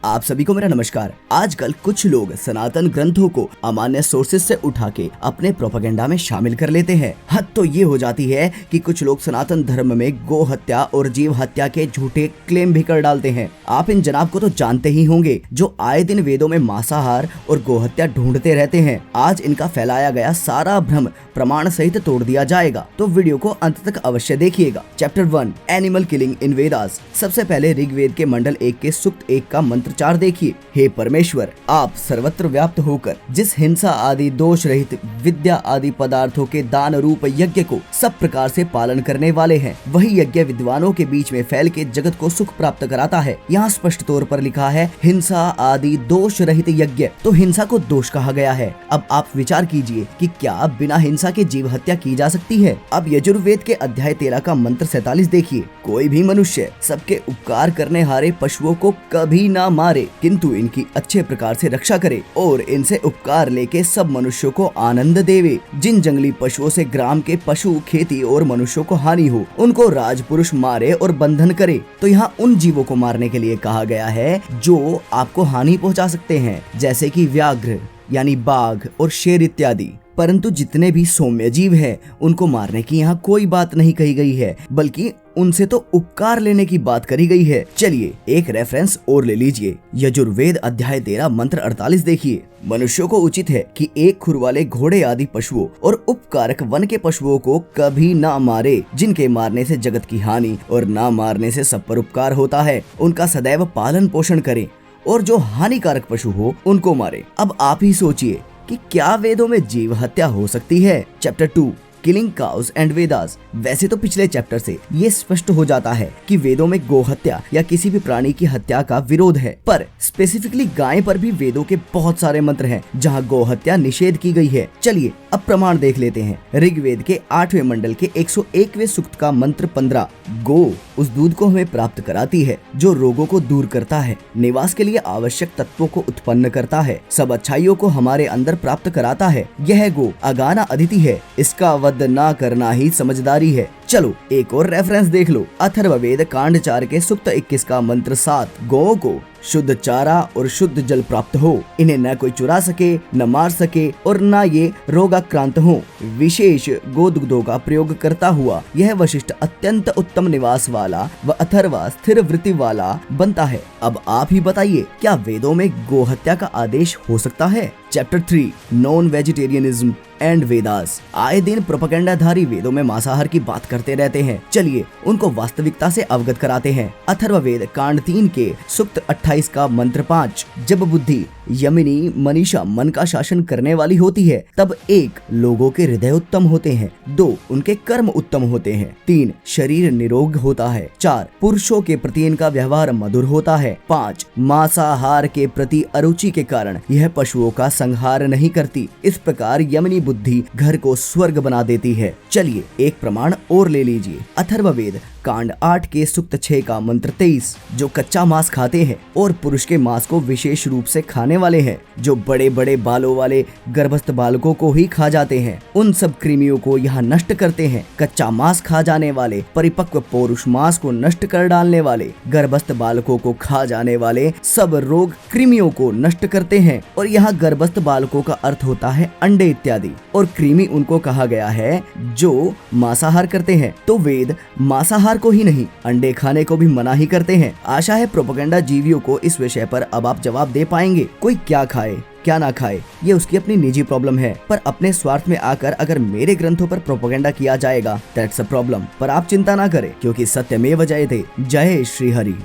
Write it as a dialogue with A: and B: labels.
A: आप सभी को मेरा नमस्कार। आजकल कुछ लोग सनातन ग्रंथों को अमान्य सोर्सेज से उठा के अपने प्रोपेगेंडा में शामिल कर लेते हैं। हद तो ये हो जाती है कि कुछ लोग सनातन धर्म में गो हत्या और जीव हत्या के झूठे क्लेम भी कर डालते हैं। आप इन जनाब को तो जानते ही होंगे, जो आए दिन वेदों में मांसाहार और गो हत्या ढूंढते रहते हैं। आज इनका फैलाया गया सारा भ्रम प्रमाण सहित तोड़ दिया जाएगा, तो वीडियो को अंत तक अवश्य देखिएगा। चैप्टर 1 एनिमल किलिंग इन वेदास। सबसे पहले ऋग्वेद के मंडल 1 के सूक्त 1 का मंत्र 4 देखिए। हे परमेश्वर, आप सर्वत्र व्याप्त होकर जिस हिंसा आदि दोष रहित विद्या आदि पदार्थों के दान रूप यज्ञ को सब प्रकार से पालन करने वाले हैं, वही यज्ञ विद्वानों के बीच में फैल के जगत को सुख प्राप्त कराता है। यहाँ स्पष्ट तौर पर लिखा है हिंसा आदि दोष रहित यज्ञ, तो हिंसा को दोष कहा गया है। अब आप विचार कीजिए कि क्या बिना हिंसा के जीव हत्या की जा सकती है। अब यजुर्वेद के अध्याय 13 का मंत्र 47 देखिए। कोई भी मनुष्य सबके उपकार करने हारे पशुओं को कभी ना मारे, किंतु इनकी अच्छे प्रकार से रक्षा करे और इनसे उपकार लेके सब मनुष्यों को आनंद देवे। जिन जंगली पशुओं से ग्राम के पशु, खेती और मनुष्यों को हानि हो, उनको राजपुरुष मारे और बंधन करे। तो यहाँ उन जीवों को मारने के लिए कहा गया है जो आपको हानि पहुँचा सकते हैं, जैसे कि व्याघ्र यानी बाघ और शेर इत्यादि। परंतु जितने भी सौम्य जीव हैं, उनको मारने की यहाँ कोई बात नहीं कही गई है, बल्कि उनसे तो उपकार लेने की बात करी गई है। चलिए एक रेफरेंस और ले लीजिए। यजुर्वेद अध्याय 13 मंत्र 48 देखिए। मनुष्यों को उचित है कि एक खुर वाले घोड़े आदि पशुओं और उपकारक वन के पशुओं को कभी ना मारे, जिनके मारने से जगत की हानि और ना मारने से सब पर उपकार होता है। उनका सदैव पालन पोषण करें और जो हानिकारक पशु हो उनको मारे। अब आप ही सोचिए कि क्या वेदों में जीव हत्या हो सकती है। Chapter 2 killing cows and Vedas. वैसे तो पिछले चैप्टर से ये स्पष्ट हो जाता है कि वेदों में गो हत्या या किसी भी प्राणी की हत्या का विरोध है, पर स्पेसिफिकली गाय पर भी वेदों के बहुत सारे मंत्र हैं जहां गो हत्या निषेध की गई है। चलिए अब प्रमाण देख लेते हैं। ऋग्वेद के 8वें मंडल के 101वें सूक्त का मंत्र 15। गो उस दूध को हमें प्राप्त कराती है जो रोगों को दूर करता है, निवास के लिए आवश्यक तत्वों को उत्पन्न करता है, सब अच्छाइयों को हमारे अंदर प्राप्त कराता है। यह गो अगाना अदिति है, इसका वध ना करना ही समझदारी है। चलो एक और रेफरेंस देख लो। अथर्ववेद कांड 4 के सूक्त 21 का मंत्र 7। गौ को शुद्ध चारा और शुद्ध जल प्राप्त हो, इन्हें न कोई चुरा सके, न मार सके और न ये रोगाक्रांत हो। विशेष गोदुग्धों का प्रयोग करता हुआ यह वशिष्ठ अत्यंत उत्तम निवास वाला व अथर्वा स्थिर वृत्ति वाला बनता है। अब आप ही बताइए, क्या वेदों में गो हत्या का आदेश हो सकता है। Chapter 3 non vegetarianism and Vedas. आए दिन प्रोपेगेंडाधारी वेदों में मांसाहार की बात करते रहते हैं। चलिए उनको वास्तविकता से अवगत कराते हैं। अथर्ववेद कांड 3 के सूक्त 28 का मंत्र 5। जब बुद्धि यमिनी मनीषा मन का शासन करने वाली होती है, तब 1 लोगों के हृदय उत्तम होते हैं, 2 उनके कर्म उत्तम होते हैं, 3 शरीर निरोग होता है, 4 पुरुषों के प्रति इनका व्यवहार मधुर होता है, 5 मांसाहार के प्रति अरुचि के कारण यह पशुओं का संहार नहीं करती। इस प्रकार यमनी बुद्धि घर को स्वर्ग बना देती है। चलिए एक प्रमाण और ले लीजिए। अथर्ववेद कांड 8 के सूक्त 6 का मंत्र 23। जो कच्चा मांस खाते हैं और पुरुष के मांस को विशेष रूप से खाने वाले हैं, जो बड़े बड़े बालों वाले गर्भस्थ बालकों को ही खा जाते हैं, उन सब कृमियों को यहाँ नष्ट करते हैं। कच्चा मांस खा जाने वाले, परिपक्व पौरुष मांस को नष्ट कर डालने वाले, गर्भस्थ बालकों को खा जाने वाले सब रोग कृमियों को नष्ट करते हैं। और यहाँ गर्भस्थ बालकों का अर्थ होता है अंडे इत्यादि, और कृमि उनको कहा गया है जो मांसाहार करते हैं। तो वेद मांसाहार को ही नहीं, अंडे खाने को भी मना ही करते हैं। आशा है प्रोपेगेंडा जीवियों को इस विषय पर अब आप जवाब दे पाएंगे। कोई क्या खाए क्या ना खाए ये उसकी अपनी निजी प्रॉब्लम है, पर अपने स्वार्थ में आकर अगर मेरे ग्रंथों पर प्रोपेगेंडा किया जाएगा दैट्स अ प्रॉब्लम। पर आप चिंता ना करें, क्योंकि सत्यमेव जयते। जय श्री हरि।